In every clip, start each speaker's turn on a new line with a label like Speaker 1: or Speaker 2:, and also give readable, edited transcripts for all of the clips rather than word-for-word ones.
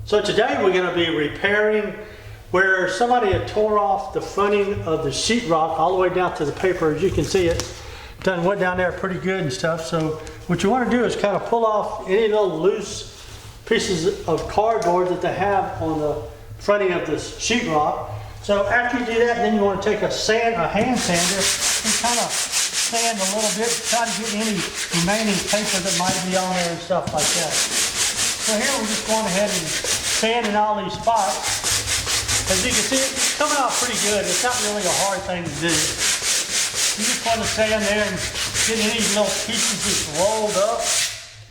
Speaker 1: So today we're going to be repairing where somebody had tore off the fronting of the sheetrock all the way down to the paper. As you can see, it went down there pretty good and stuff. So what you want to do is kind of pull off any little loose pieces of cardboard that they have on the fronting of the sheetrock. So after you do that, then you want to take a hand sander and kind of sand a little bit, try to get any remaining paper that might be on there and stuff like that. So here we're just going ahead and sanding all these spots. As you can see, it's coming out pretty good. It's not really a hard thing to do. You just want to sand there and get any little pieces just rolled up.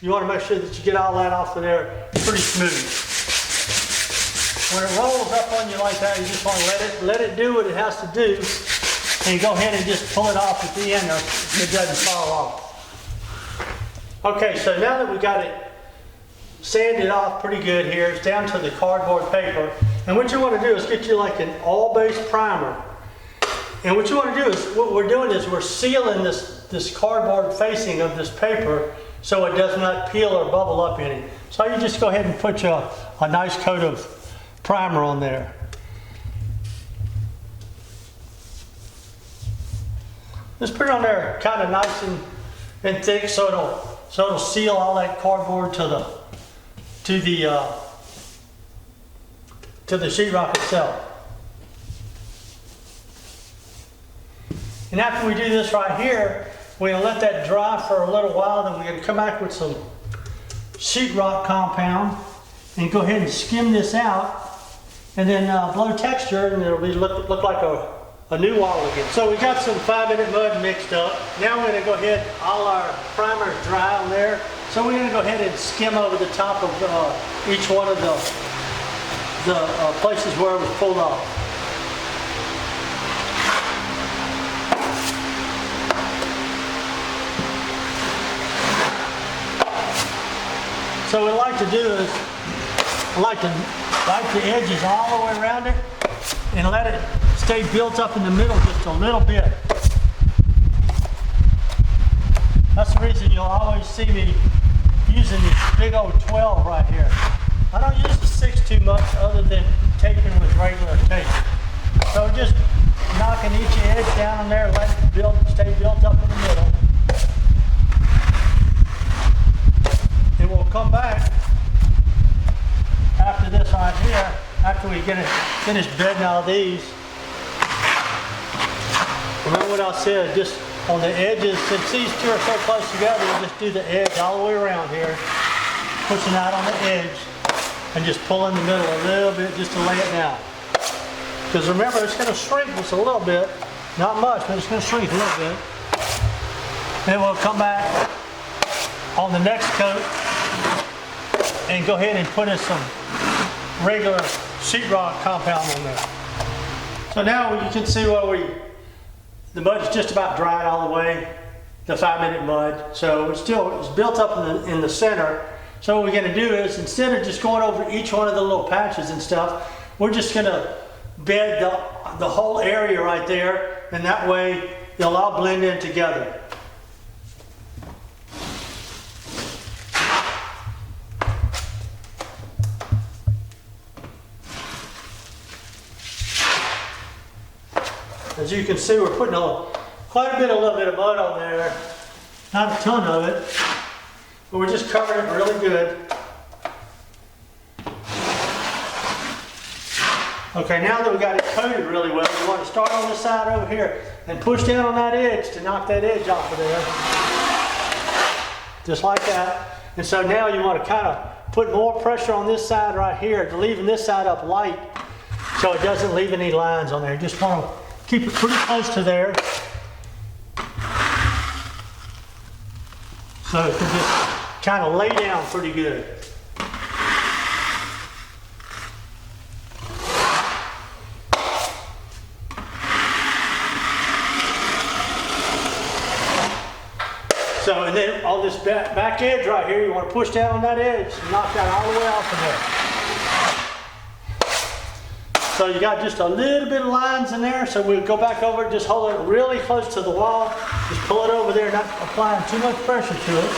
Speaker 1: You want to make sure that you get all that off of there pretty smooth. When it rolls up on you like that, you just want to let it do what it has to do, and go ahead and just pull it off at the end so it doesn't fall off. Okay, so now that we got it sanded off pretty good here, it's down to the cardboard paper. And what you want to do is get you like an all-base primer. And what you want to do is, what we're doing is we're sealing this cardboard facing of this paper so it does not peel or bubble up any. So you just go ahead and put a nice coat of primer on there. Just put it on there kind of nice and thick so it'll seal all that cardboard to the sheetrock itself. And after we do this right here, we're going to let that dry for a little while. Then we're going to come back with some sheetrock compound and go ahead and skim this out, and then blow texture, and it'll look like a new wall again. So we got some 5-minute mud mixed up. Now we're going to go ahead, all our primer's dry on there. So we're going to go ahead and skim over the top of each one of the places where it was pulled off. So what I like to do is, I like to wipe the edges all the way around it and let it stay built up in the middle just a little bit. That's the reason you'll always see me using this big old 12 right here. I don't use the 6 too much other than taping with regular tape. So just knocking each edge down in there, let it stay built up in the middle. And we'll come back after this right here, after we get it finished bedding all these. Remember what I said, just on the edges, since these two are so close together, we'll just do the edge all the way around here, pushing out on the edge, and just pull in the middle a little bit just to lay it down. Because remember, it's going to shrink just a little bit, not much, but it's going to shrink a little bit. Then we'll come back on the next coat and go ahead and put in some regular sheetrock compound on there. So now you can see where the mud is just about dried all the way, the 5-minute mud. So it's built up in the center. So what we're going to do is, instead of just going over each one of the little patches and stuff, we're just going to bed the whole area right there, and that way they'll all blend in together. As you can see, we're putting quite a little bit of mud on there. Not a ton of it, but we're just covering it really good. Okay, now that we got it coated really well, we want to start on this side over here and push down on that edge to knock that edge off of there. Just like that. And so now you want to kind of put more pressure on this side right here, leaving this side up light so it doesn't leave any lines on there. You just want to keep it pretty close to there, so it can just kind of lay down pretty good. So, and then on this back edge right here, you want to push down on that edge and knock that all the way off of there. So you got just a little bit of lines in there, so we'll go back over it, just hold it really close to the wall, just pull it over there, not applying too much pressure to it.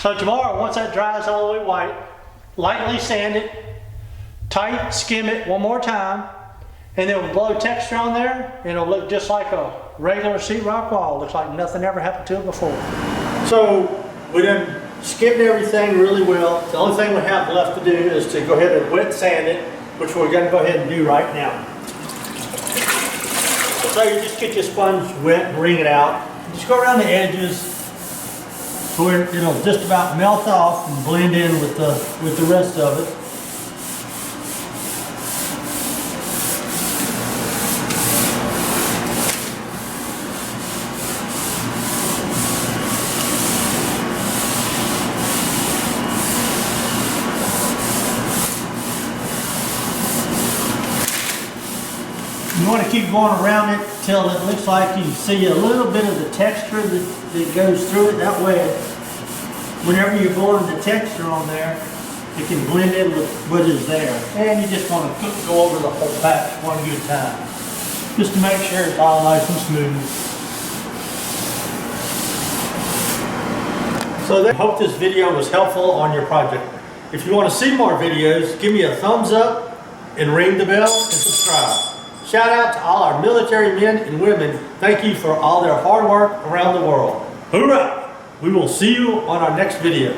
Speaker 1: So tomorrow, once that dries all the way white, lightly sand it, tight, skim it one more time, and then we'll blow texture on there, and it'll look just like a regular sheetrock wall. Looks like nothing ever happened to it before. So we done skimmed everything really well. The only thing we have left to do is to go ahead and wet sand it, which we're going to go ahead and do right now. So you just get your sponge wet and wring it out. Just go around the edges so it'll just about melt off and blend in with the rest of it. You want to keep going around it till it looks like you see a little bit of the texture that goes through it. That way, whenever you're blowing the texture on there, it can blend in with what is there. And you just want to go over the whole batch one good time, just to make sure it's all nice and smooth. So I hope this video was helpful on your project. If you want to see more videos, give me a thumbs up and ring the bell and subscribe. Shout out to all our military men and women. Thank you for all their hard work around the world. Hoorah! We will see you on our next video.